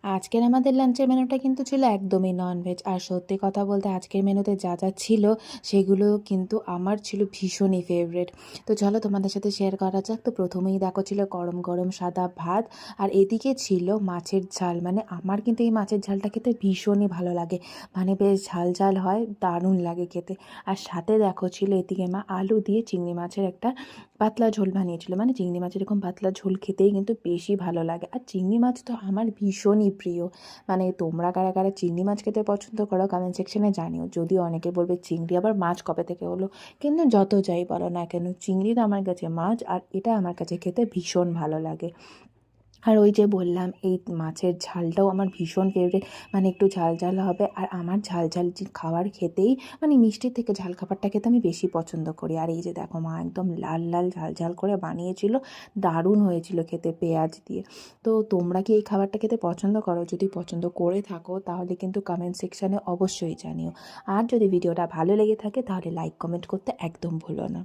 আজকের আমাদের লাঞ্চের মেনুটা কিন্তু ছিল একদমই ননভেজ। আর সত্যি কথা বলতে আজকের মেনুতে যা যা ছিল সেগুলো কিন্তু আমার ছিল ভীষণই ফেভারিট। তো চলো তোমাদের সাথে শেয়ার করা যাক। তো প্রথমেই দেখো ছিল গরম গরম সাদা ভাত, আর এদিকে ছিল মাছের ঝাল। মানে আমার কিন্তু এই মাছের ঝালটা খেতে ভীষণই ভালো লাগে, মানে বেশ ঝাল ঝাল হয়, দারুণ লাগে খেতে। আর সাথে দেখো ছিল এদিকে মা আলু দিয়ে চিংড়ি মাছের একটা পাতলা ঝোল বানিয়েছিল। মানে চিংড়ি মাছের এরকম পাতলা ঝোল খেতেই কিন্তু বেশি ভালো লাগে। আর চিংড়ি মাছ তো আমার ভীষণই প্রিয়। মানে তোমরা কারা কারা চিংড়ি মাছ খেতে পছন্দ করো কমেন্ট সেকশনে জানিও। যদিও অনেকে বলবে চিংড়ি আবার মাছ কবে থেকে হলো, কিন্তু যত যাই বলো না কেন চিংড়ি তো আমার কাছে মাছ, আর এটা আমার কাছে খেতে ভীষণ ভালো লাগে। আর ওই যে বললাম এই মাছের ঝালটাও আমার ভীষণ ফেভারিট, মানে একটু ঝাল ঝাল হবে। আর আমার ঝাল ঝাল খাবার খেতেই, মানে মিষ্টির থেকে ঝাল খাবারটা খেতে আমি বেশি পছন্দ করি। আর এই যে দেখো মা একদম লাল লাল ঝাল ঝাল করে বানিয়েছিল, দারুণ হয়েছিল খেতে পেঁয়াজ দিয়ে। তো তোমরা কি এই খাবারটা খেতে পছন্দ করো? যদি পছন্দ করে থাকো তাহলে কিন্তু কমেন্ট সেকশানে অবশ্যই জানিও। আর যদি ভিডিওটা ভালো লেগে থাকে তাহলে লাইক কমেন্ট করতে একদম ভুলো না।